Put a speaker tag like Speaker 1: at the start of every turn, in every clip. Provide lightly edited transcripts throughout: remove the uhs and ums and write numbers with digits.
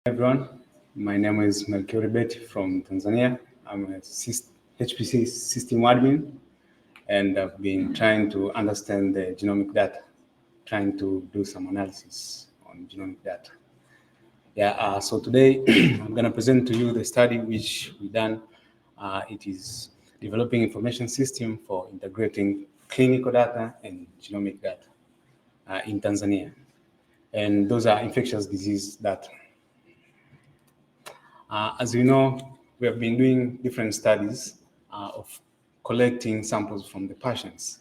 Speaker 1: Everyone, my name is Melkiory Beti from Tanzania. I'm a HPC system admin, and I've been trying to understand the genomic data, trying to do some analysis on genomic data. So today I'm going to present to you the study which we done. It is developing information system for integrating clinical data and genomic data in Tanzania. And those are infectious disease data. As you know, we have been doing different studies of collecting samples from the patients.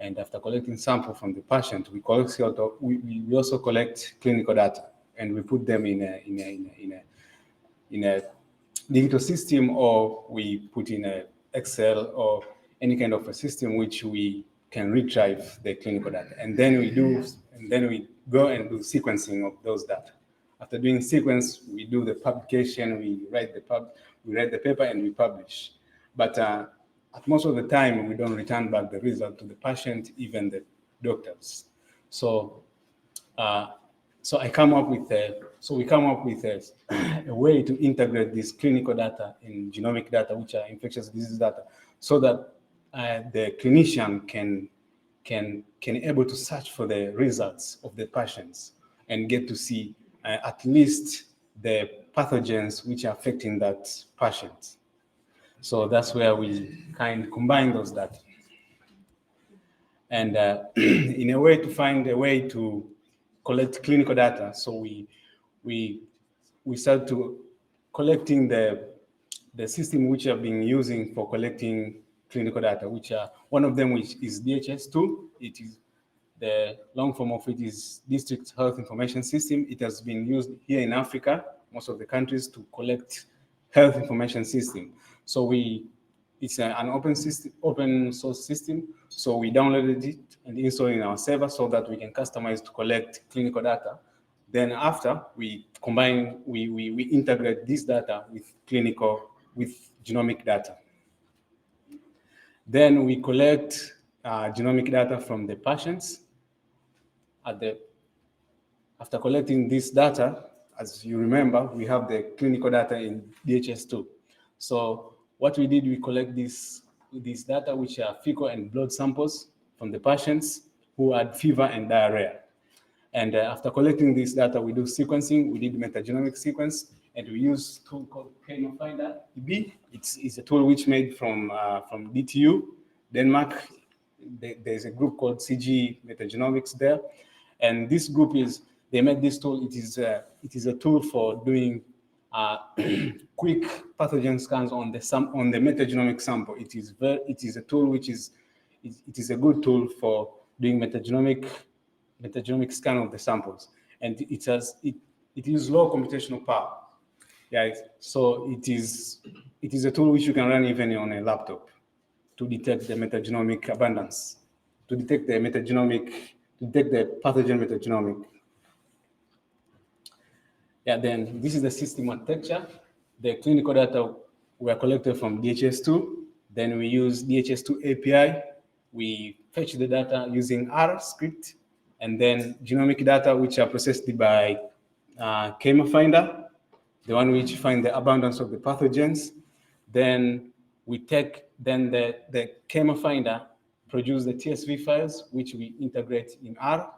Speaker 1: And after collecting samples from the patient, we also collect clinical data, and we put them in a digital system, or we put in a Excel or any kind of a system which we can retrieve the clinical data. And then we go and do sequencing of those data. After doing sequence, we do the publication, we write the paper, and we publish. But at most of the time, we don't return back the result to the patient, even the doctors. So we come up with a way to integrate this clinical data in genomic data, which are infectious disease data, so that the clinician can able to search for the results of the patients and get to see at least the pathogens which are affecting that patient. So that's where we kind of combine those data. And in a way to find a way to collect clinical data, so we start to collecting the system which have been using for collecting clinical data, which are one of them which is DHS2. It is the long form of it is District Health Information System. It has been used here in Africa, most of the countries, to collect health information system. So it's an open source system. So we downloaded it and installed it in our server so that we can customize to collect clinical data. Then after we combine, we integrate this data with genomic data. Then we collect genomic data from the patients. After collecting this data, as you remember, we have the clinical data in DHS2. So what we did, we collect this data, which are fecal and blood samples from the patients who had fever and diarrhea. And after collecting this data, we do sequencing. We did metagenomic sequence, and we use a tool called Finder EB. It's a tool which made from DTU, Denmark. There's a group called CG Metagenomics there. And this group they made this tool. It is a tool for doing quick pathogen scans on the metagenomic sample. It is a tool which is a good tool for doing metagenomic scan of the samples, and it uses low computational power. Yeah, so it is a tool which you can run even on a laptop to detect the metagenomic abundance, to detect the pathogen metagenomic. Yeah, then this is the system architecture. The clinical data were collected from DHS2. Then we use DHS2 API. We fetch the data using R script, and then genomic data, which are processed by Finder, the one which find the abundance of the pathogens. Then the Finder produce the TSV files, which we integrate in R.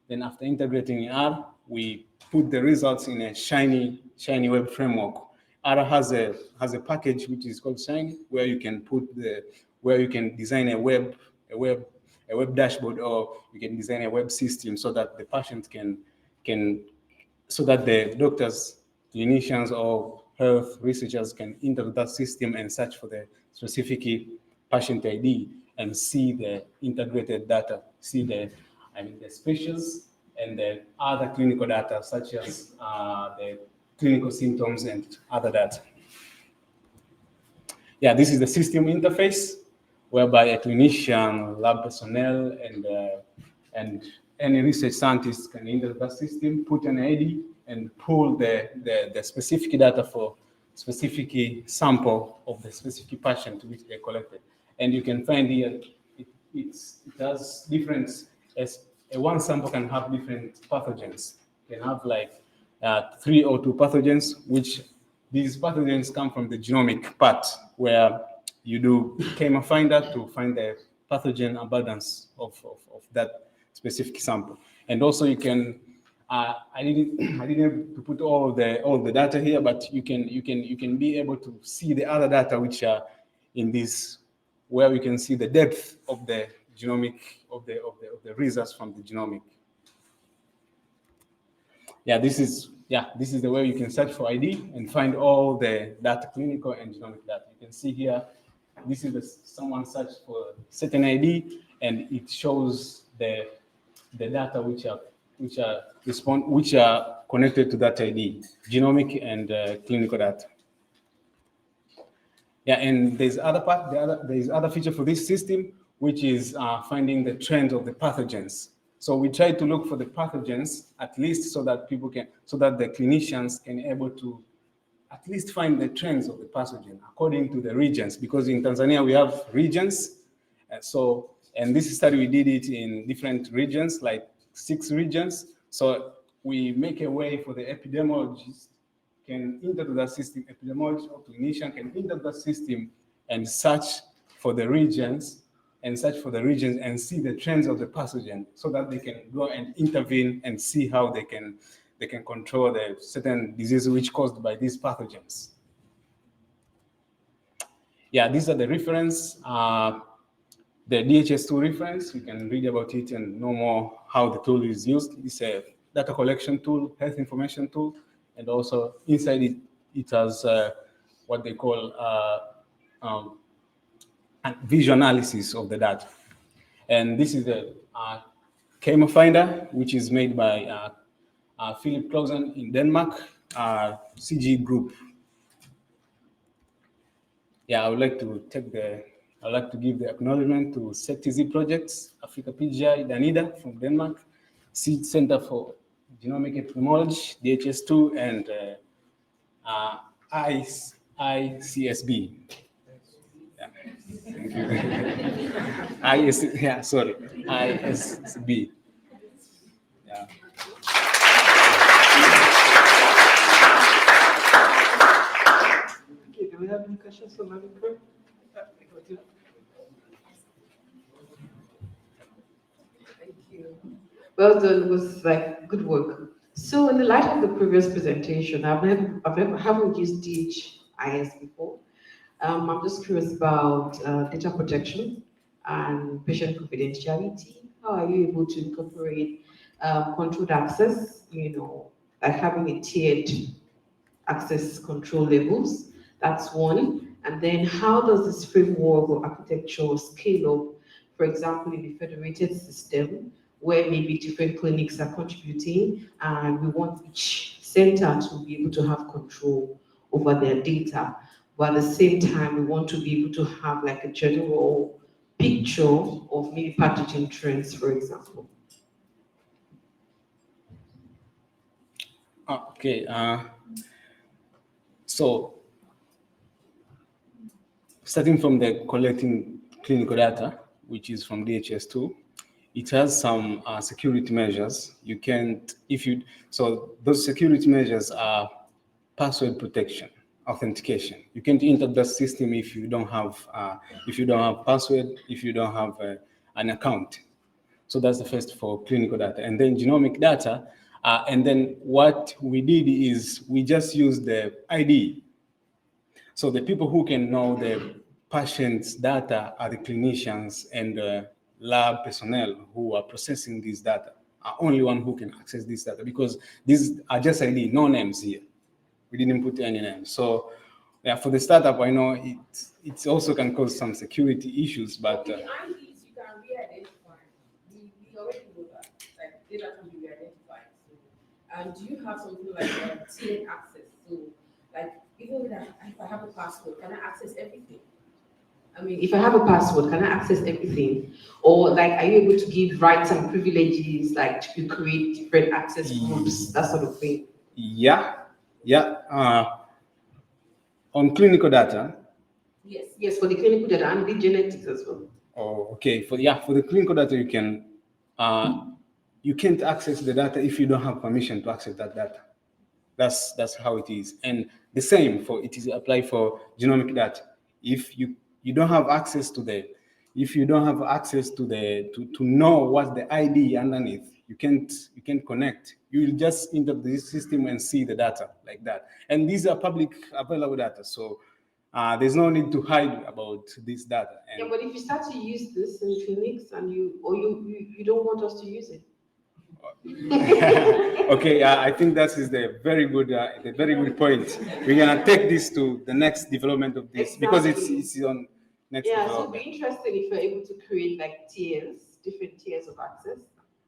Speaker 1: Then after integrating in R, we put the results in a Shiny web framework. R has a package which is called Shiny, where you can design a web dashboard, or you can design a web system so that the patient so that the doctors, clinicians, or health researchers can enter that system and search for the specific patient ID and see the integrated data, see the species and the other clinical data, such as the clinical symptoms and other data. Yeah, this is the system interface, whereby a clinician, lab personnel, and any research scientist can enter that system, put an ID, and pull the specific data for specific sample of the specific patient which they collected. And you can find here, it has different, as one sample can have different pathogens. It can have like 3 or 2 pathogens, which these pathogens come from the genomic part, where you do ChemFinder to find the pathogen abundance of that specific sample. And also you can, I didn't have to put all the data here, but you can be able to see the other data which are in this, where we can see the depth of the genomic of the results from the genomic. This is the way you can search for ID and find all the data, clinical and genomic data. You can see here, this is someone searched for certain ID, and it shows the data which are connected to that ID, genomic and clinical data. And there's other feature for this system, which is finding the trend of the pathogens. So we try to look for the pathogens, at least so that the clinicians can able to at least find the trends of the pathogen according to the regions, because in Tanzania we have regions. And this study, we did it in different regions, like 6 regions. So we make a way for the epidemiologists can enter to that system, epidemiologist or clinician can enter that system and search for the regions and see the trends of the pathogen, so that they can go and intervene and see how they can control the certain disease which caused by these pathogens. These are the reference, the DHS2 reference. You can read about it and know more how the tool is used. It's a data collection tool, health information tool, and also inside it has what they call visual analysis of the data. And this is the ChemFinder, which is made by Philip Clausen in Denmark, CG Group. I would like to give the acknowledgement to SecTZ Projects, Africa PGI, Danida from Denmark, Seed Center for Genomic Epidemiology, DHS2, and ICSB. Thank you. ISCB.
Speaker 2: Do we have any questions for Melkiory? Thank you. Well done. It was like good work. So, in the light of the previous presentation, I haven't used DHIS before. I'm just curious about data protection and patient confidentiality. How are you able to incorporate controlled access? Like having a tiered access control levels. That's one. And then how does this framework or architecture scale up, for example, in a federated system where maybe different clinics are contributing and we want each center to be able to have control over their data. But at the same time, we want to be able to have like a general picture of maybe pathogen trends, for example.
Speaker 1: Okay. So, starting from the collecting clinical data, which is from DHS2, it has some security measures. You can't, so those security measures are password protection, authentication. You can't enter the system if you don't have password, if you don't have an account. So that's the first for clinical data. And then genomic data, and then what we did is we just used the ID. So the people who can know the patient's data are the clinicians and lab personnel who are processing this data, are only one who can access this data, because these are just ID, no names here. We didn't put any names. So for the startup, I know it also can cause some security issues, but
Speaker 3: the IDs you can re-identify. We already know that, like data can be re-identified. So, and do you have something like tiered access? So, like even if I have a password, can I access everything?
Speaker 2: I mean, if I have a password, can I access everything? Or like, are you able to give rights and privileges, like to create different access groups, that sort of thing?
Speaker 1: On clinical data.
Speaker 2: Yes, for the clinical data and the genetics as well.
Speaker 1: Oh, okay. For the clinical data, you can't access the data if you don't have permission to access that data. That's how it is. And the same for it is applied for genomic data. If you don't have access to the to know what's the ID underneath, you can't connect. You will just enter the system and see the data like that. And these are public available data, so there's no need to hide about this data. And
Speaker 2: yeah, but if you start to use this in clinics and you don't want us to use it.
Speaker 1: Okay, I think that is the very good point. We're gonna take this to the next development of this, because it's on next
Speaker 2: development. So it'd be interesting if you're able to create like different tiers of access,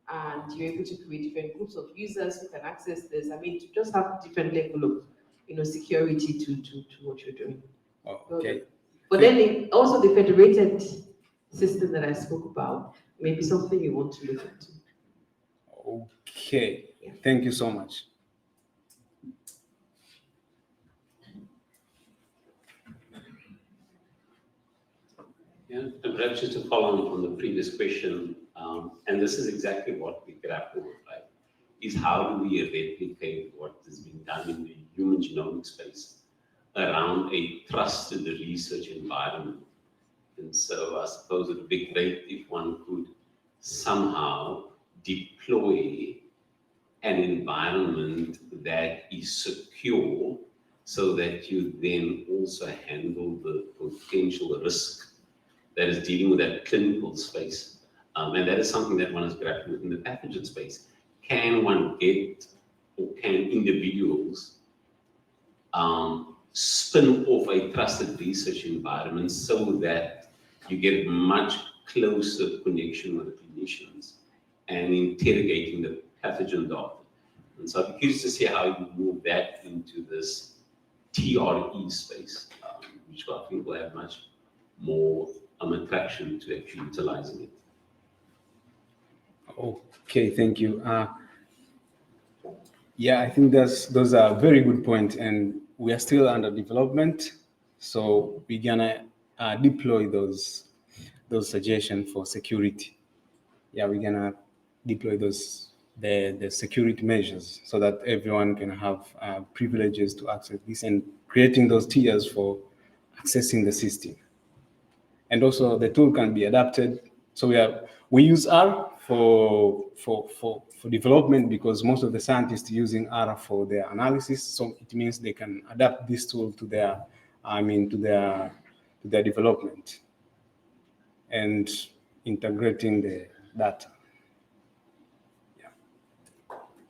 Speaker 2: and you're able to create different groups of users who can access this. I mean, to just have different level of security to what you're doing.
Speaker 1: Oh, okay.
Speaker 2: But then also the federated system that I spoke about may be something you want to look into.
Speaker 1: Okay, thank you so much.
Speaker 4: Yeah, and perhaps just to follow on from the previous question, and this is exactly what we grapple with, right? Is how do we replicate what has been done in the human genomic space around a trusted research environment? And so I suppose it would be great if one could somehow deploy an environment that is secure, so that you then also handle the potential risk that is dealing with that clinical space. And that is something that one is grappling with in the pathogen space. Can one get, or can individuals spin off a trusted research environment so that you get much closer connection with the clinicians and interrogating the pathogen data? And so I'd be curious to see how you move that into this TRE space, which I think will have much more attraction to actually utilizing it.
Speaker 1: Okay, thank you. Yeah, I think those are very good points, and we are still under development, so we're gonna deploy those suggestions for security. Yeah, we're gonna deploy the security measures so that everyone can have privileges to access this, and creating those tiers for accessing the system. And also the tool can be adapted. So we use R for development, because most of the scientists are using R for their analysis. So it means they can adapt this tool to their development and integrating the data.